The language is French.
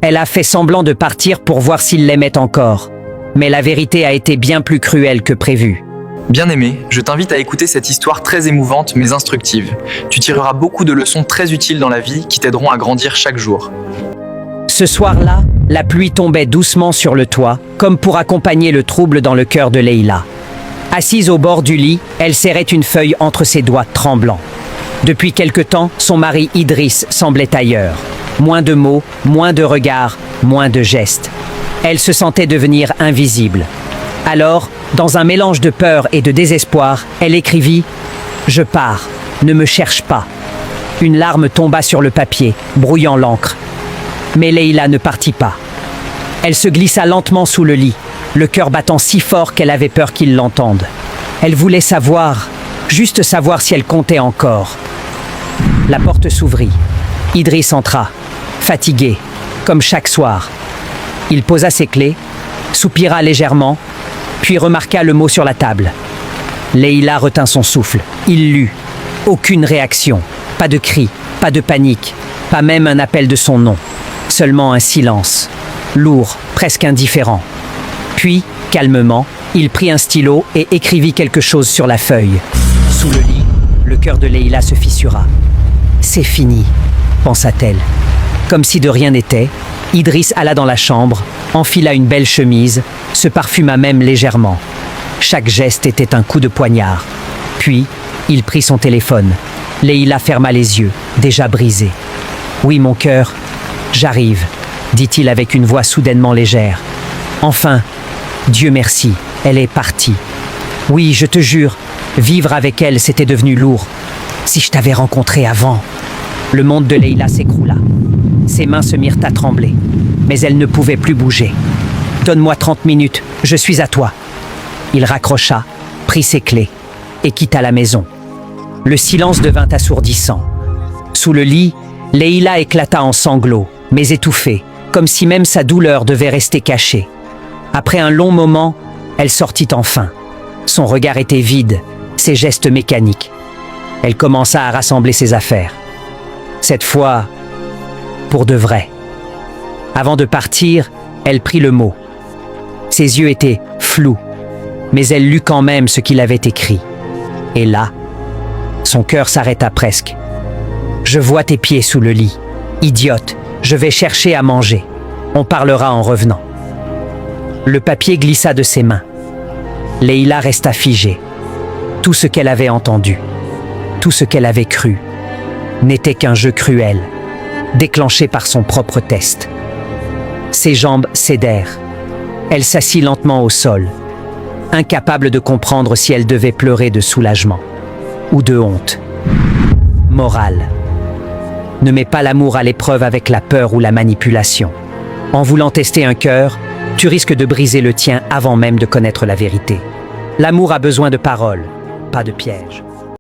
Elle a fait semblant de partir pour voir s'il l'aimait encore. Mais la vérité a été bien plus cruelle que prévu. Bien-aimé, je t'invite à écouter cette histoire très émouvante mais instructive. Tu tireras beaucoup de leçons très utiles dans la vie qui t'aideront à grandir chaque jour. Ce soir-là, la pluie tombait doucement sur le toit, comme pour accompagner le trouble dans le cœur de Leïla. Assise au bord du lit, elle serrait une feuille entre ses doigts tremblants. Depuis quelque temps, son mari Idriss semblait ailleurs. Moins de mots, moins de regards, moins de gestes. Elle se sentait devenir invisible. Alors, dans un mélange de peur et de désespoir, elle écrivit « Je pars, ne me cherche pas ». Une larme tomba sur le papier, brouillant l'encre. Mais Leïla ne partit pas. Elle se glissa lentement sous le lit, le cœur battant si fort qu'elle avait peur qu'il l'entende. Elle voulait savoir, juste savoir si elle comptait encore. La porte s'ouvrit. Idriss entra, fatigué, comme chaque soir. Il posa ses clés, soupira légèrement, puis remarqua le mot sur la table. Leïla retint son souffle. Il lut. Aucune réaction, pas de cri, pas de panique, pas même un appel de son nom. Seulement un silence, lourd, presque indifférent. Puis, calmement, il prit un stylo et écrivit quelque chose sur la feuille. Sous le lit, le cœur de Leïla se fissura. « C'est fini », pensa-t-elle. Comme si de rien n'était, Idriss alla dans la chambre, enfila une belle chemise, se parfuma même légèrement. Chaque geste était un coup de poignard. Puis, il prit son téléphone. Leïla ferma les yeux, déjà brisée. « Oui, mon cœur, j'arrive », dit-il avec une voix soudainement légère. « Enfin, Dieu merci, elle est partie. Oui, je te jure, vivre avec elle, c'était devenu lourd. Si je t'avais rencontré avant… » Le monde de Leïla s'écroula. Ses mains se mirent à trembler, mais elle ne pouvait plus bouger. « Donne-moi 30 minutes, je suis à toi. » Il raccrocha, prit ses clés et quitta la maison. Le silence devint assourdissant. Sous le lit, Leïla éclata en sanglots, mais étouffée, comme si même sa douleur devait rester cachée. Après un long moment, elle sortit enfin. Son regard était vide, ses gestes mécaniques. Elle commença à rassembler ses affaires. Cette fois, pour de vrai. Avant de partir, elle prit le mot. Ses yeux étaient flous, mais elle lut quand même ce qu'il avait écrit. Et là, son cœur s'arrêta presque. « Je vois tes pieds sous le lit. Idiote, je vais chercher à manger. On parlera en revenant. » Le papier glissa de ses mains. Leïla resta figée. Tout ce qu'elle avait entendu, tout ce qu'elle avait cru, n'était qu'un jeu cruel, déclenché par son propre test. Ses jambes cédèrent. Elle s'assit lentement au sol, incapable de comprendre si elle devait pleurer de soulagement ou de honte. Morale. Ne mets pas l'amour à l'épreuve avec la peur ou la manipulation. En voulant tester un cœur, tu risques de briser le tien avant même de connaître la vérité. L'amour a besoin de paroles, pas de pièges.